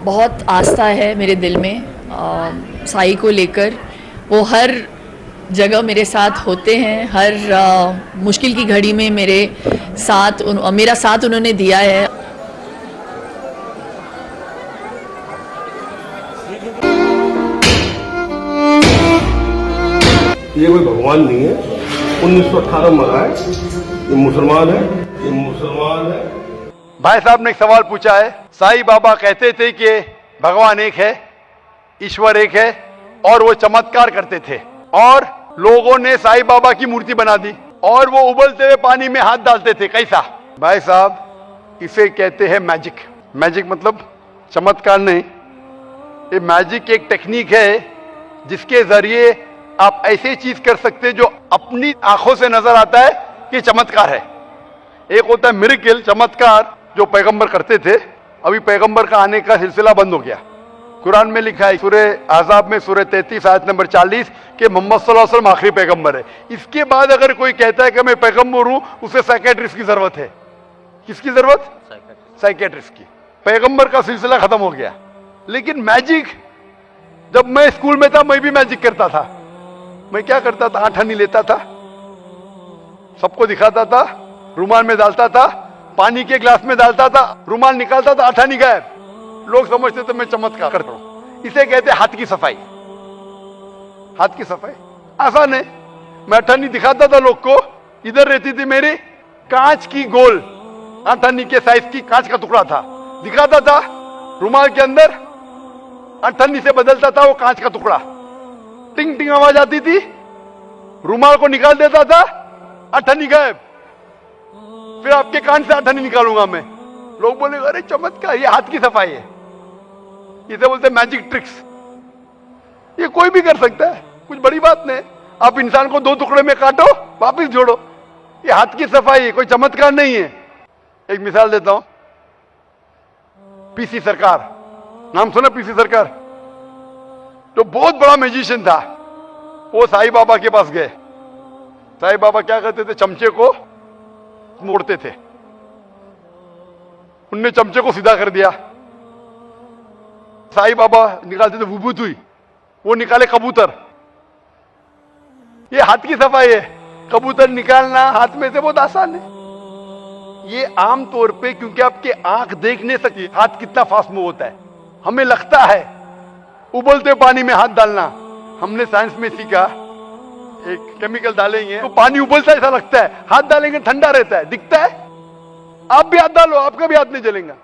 बहुत आस्था है मेरे दिल में साई को लेकर। वो हर जगह मेरे साथ होते हैं, हर मुश्किल की घड़ी में मेरा साथ उन्होंने दिया है। ये कोई भगवान नहीं है, 1918 में मरा है, ये मुसलमान है, ये मुसलमान है। भाई साहब ने एक सवाल पूछा है, साईं बाबा कहते थे कि भगवान एक है, ईश्वर एक है और वो चमत्कार करते थे, और लोगों ने साईं बाबा की मूर्ति बना दी और वो उबलते हुए पानी में हाथ डालते थे। कैसा? भाई साहब, इसे कहते हैं मैजिक। मैजिक मतलब चमत्कार नहीं, ये मैजिक एक टेक्निक है जिसके जरिए आप ऐसी चीज कर सकते हैं जो अपनी आंखों से नजर आता है कि चमत्कार है। एक होता है मिरेकल, चमत्कार, जो पैगंबर करते थे। अभी पैगंबर का आने का सिलसिला बंद हो गया। कुरान में लिखा है सूरे आज़ाब में सूरे 33 आयत नंबर 40 कि मोहम्मद सल्लल्लाहु अलैहि वसल्लम आखिरी पैगंबर है। इसके बाद अगर कोई कहता है कि मैं पैगंबर हूं, उसे साइकेट्रिस्ट की जरूरत है। किसकी जरूरत? साइकेट्रिस्ट की। पैगंबर का सिलसिला खत्म हो गया। लेकिन मैजिक, जब मैं स्कूल में था मैं भी मैजिक करता था। मैं क्या करता था? आठानी लेता था, सबको दिखाता था, रुमाल में डालता था, पानी के ग्लास में डालता था, रुमाल निकालता था, आठानी गायब। लोग समझते थे मैं चमत्कार करता हूं। इसे कहते हैं हाथ की सफाई। हाथ की सफाई आसान है। मैं आठानी दिखाता था लोग को, इधर रहती थी मेरी कांच की गोल आठानी के साइज की कांच का टुकड़ा था, दिखाता था, रुमाल के अंदर आठानी से बदलता था वो कांच का टुकड़ा, टिंग टिंग आवाज आती थी, रुमाल को निकाल देता था, आठानी गायब। फिर आपके कान से आठानी निकालूंगा मैं। लोग बोले अरे चमत्कार, ये हाथ की सफाई है, इसे बोलते मैजिक ट्रिक्स। ये कोई भी कर सकता है, कुछ बड़ी बात नहीं। आप इंसान को दो टुकड़े में काटो, वापिस जोड़ो, ये हाथ की सफाई है, कोई चमत्कार नहीं है। एक मिसाल देता हूं, पीसी सरकार, नाम सुना? पीसी सरकार तो बहुत बड़ा मैजिशियन था। वो साईं बाबा के पास गए। साईं बाबा क्या करते थे? चमचे को मोड़ते थे। उनने चमचे को सीधा कर दिया। साईं बाबा निकालते थे विभूति हुई, वो निकाले कबूतर। ये हाथ की सफाई है। कबूतर निकालना हाथ में से बहुत आसान है। ये आम तौर पे, क्योंकि आपके आंख देख नहीं सकती हाथ कितना फास्ट मूव होता है, हमें लगता है उबलते पानी में हाथ डालना। हमने साइंस में सीखा, एक केमिकल डालेंगे तो पानी उबलता ऐसा लगता है, हाथ डालेंगे ठंडा रहता है, दिखता है। आप भी हाथ डालो, आपका भी हाथ नहीं जलेगा।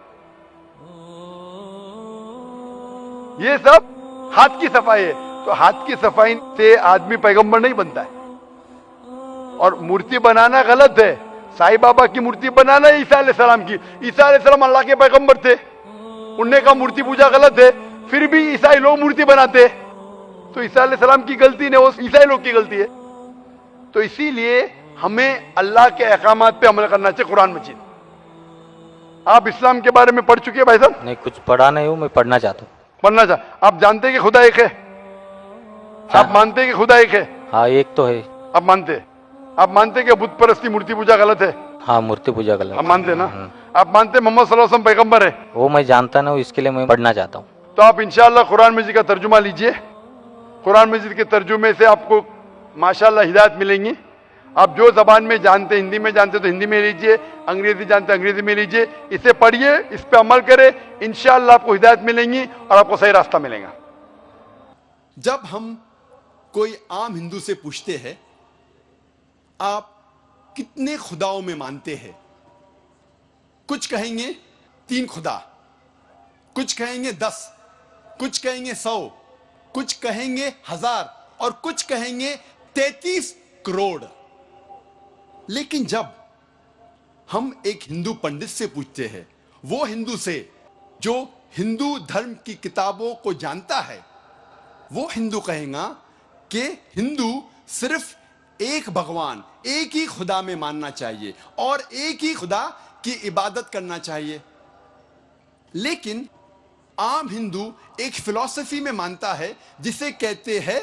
ये सब हाथ की सफाई है। तो हाथ की सफाई से आदमी पैगंबर नहीं बनता है। और मूर्ति बनाना गलत है। साईं बाबा की मूर्ति बनाना है ईसा अलैहिस्सलाम की। ईसा अलैहिस्सलाम अल्लाह के पैगंबर थे, उनने कहा मूर्ति पूजा गलत है, फिर भी ईसाई लोग मूर्ति बनाते। तो ईसा अलैहिस्सलाम की गलती नहीं, वो ईसाई लोग की गलती है। तो इसीलिए हमें अल्लाह के अहकामात पे अमल करना चाहिए। कुरान मजीद, आप इस्लाम के बारे में पढ़ चुके हैं भाई साहब? नहीं, कुछ पढ़ा नहीं हूँ, मैं पढ़ना चाहता हूँ। पढ़ना चाह। आप जानते हैं कि खुदा एक है? हाँ। आप मानते हैं कि खुदा एक है? हाँ, एक तो है। आप मानते हैं? आप मानते हैं कि बुत परस्ती, मूर्ति पूजा गलत है? हाँ, मूर्ति पूजा गलत। आप मानते हैं ना? आप मानते हैं मोहम्मद सल्लल्लाहु अलैहि वसल्लम पैगंबर है? वो मैं जानता ना हूँ, इसके लिए मैं पढ़ना चाहता हूँ। तो आप इंशाअल्लाह कुरान मजीद का तर्जुमा लीजिए। कुरान मजीद के तर्जुमे से आपको माशाअल्लाह हिदायत मिलेंगी। आप जो जबान में जानते, हिंदी में जानते तो हिंदी में लीजिए, अंग्रेजी जानते अंग्रेजी में लीजिए। इसे पढ़िए, इस पे अमल करें, इंशाअल्लाह आपको हिदायत मिलेंगी और आपको सही रास्ता मिलेगा। जब हम कोई आम हिंदू से पूछते हैं आप कितने खुदाओं में मानते हैं, कुछ कहेंगे 3 खुदा, कुछ कहेंगे 10, कुछ कहेंगे 100, कुछ कहेंगे 1000 और कुछ कहेंगे 33 करोड़। लेकिन जब हम एक हिंदू पंडित से पूछते हैं, वो हिंदू से जो हिंदू धर्म की किताबों को जानता है, वो हिंदू कहेगा कि हिंदू सिर्फ एक भगवान, एक ही खुदा में मानना चाहिए और एक ही खुदा की इबादत करना चाहिए। लेकिन आम हिंदू एक फिलॉसफी में मानता है जिसे कहते हैं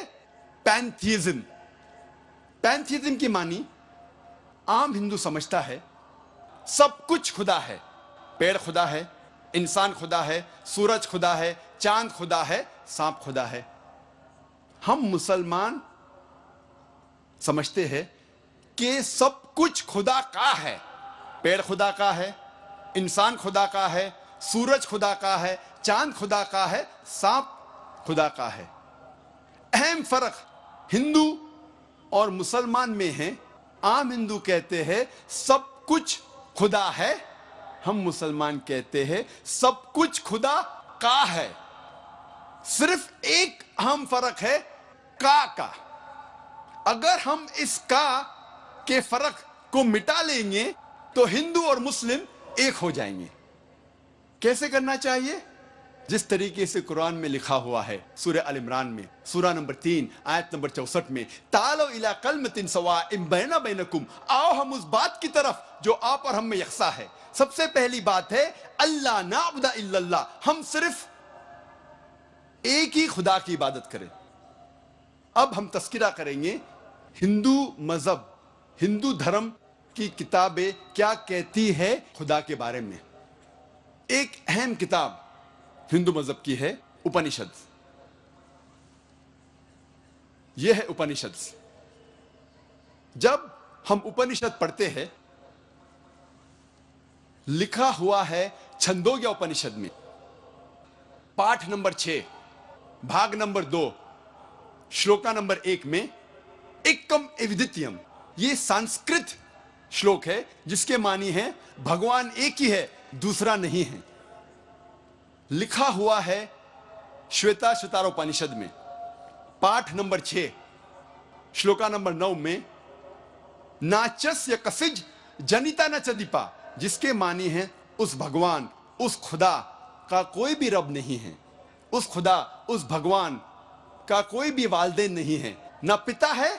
पैंथियज्म। पैंथियज्म की मानी आम हिंदू समझता है सब कुछ खुदा है। पेड़ खुदा है, इंसान खुदा है, सूरज खुदा है, चांद खुदा है, सांप खुदा है। हम मुसलमान समझते हैं कि सब कुछ खुदा का है। पेड़ खुदा का है, इंसान खुदा का है, सूरज खुदा का है, चांद खुदा का है, सांप खुदा का है। अहम फर्क हिंदू और मुसलमान में है। आम हिंदू कहते हैं सब कुछ खुदा है, हम मुसलमान कहते हैं सब कुछ खुदा का है। सिर्फ एक अहम फर्क है का। अगर हम इस का के फर्क को मिटा लेंगे तो हिंदू और मुस्लिम एक हो जाएंगे। कैसे करना चाहिए? जिस तरीके से कुरान में लिखा हुआ है, सूरह अल इमरान में सूरा नंबर 3 आयत नंबर 64 में, तालो इला कलमतिन सवाइम बैना बैनकुम, आओ हम उस बात की तरफ जो आप और हम में यकसा है। सबसे पहली बात है अल्लाह नाबुदा इल्लल्लाह, हम सिर्फ एक ही खुदा की इबादत करें। अब हम तस्किरा करेंगे हिंदू मजहब, हिंदू धर्म की किताबें क्या कहती है खुदा के बारे में। एक अहम किताब हिंदू मजहब की है उपनिषद। यह है उपनिषद। जब हम उपनिषद पढ़ते हैं, लिखा हुआ है छंदोग्य उपनिषद में पाठ नंबर 6 भाग नंबर 2 श्लोका नंबर 1 में एकम एविदित्यम, यह संस्कृत श्लोक है जिसके मानी है भगवान एक ही है, दूसरा नहीं है। लिखा हुआ है श्वेता श्वेतारोपनिषद में पाठ नंबर 6 श्लोका नंबर 9 में नाचस्य कसिज जनिता न चदीपा, जिसके मानी है उस भगवान, उस खुदा का कोई भी रब नहीं है। उस खुदा, उस भगवान का कोई भी वालिदैन नहीं है। ना पिता है,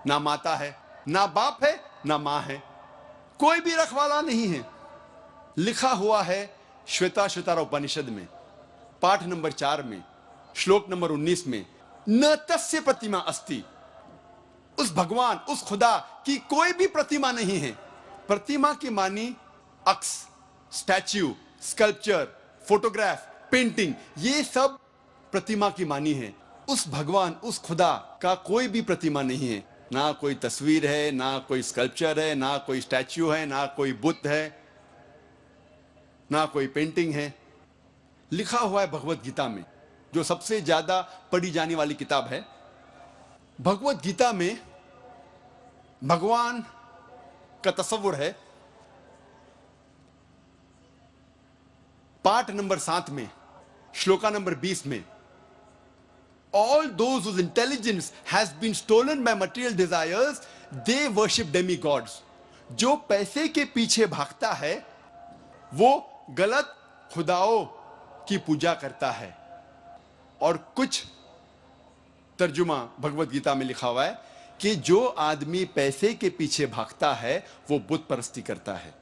ना माता है, ना बाप है, ना मां है, कोई भी रखवाला नहीं है। लिखा हुआ है श्वेता श्वेतारोपनिषद में पाठ नंबर 4 में श्लोक नंबर 19 में न तस्य प्रतिमा अस्ति, उस भगवान, उस खुदा की कोई भी प्रतिमा नहीं है। प्रतिमा की मानी अक्स, स्टैच्यू, स्कल्पचर, फोटोग्राफ, पेंटिंग, ये सब प्रतिमा की मानी है। उस भगवान, उस खुदा का कोई भी प्रतिमा नहीं है। ना कोई तस्वीर है, ना कोई स्कल्पचर है, ना कोई स्टैच्यू है, ना कोई बुद्ध है, ना कोई पेंटिंग है। लिखा हुआ है भगवत गीता में, जो सबसे ज्यादा पढ़ी जाने वाली किताब है। भगवत गीता में भगवान का तस्वुर है। पाठ नंबर 7 में श्लोका नंबर 20 में all those whose intelligence has been stolen by material desires, they worship demigods. जो पैसे के पीछे भागता है वो गलत खुदाओं की पूजा करता है। और कुछ तर्जुमा भगवत गीता में लिखा हुआ है कि जो आदमी पैसे के पीछे भागता है वो बुत परस्ती करता है।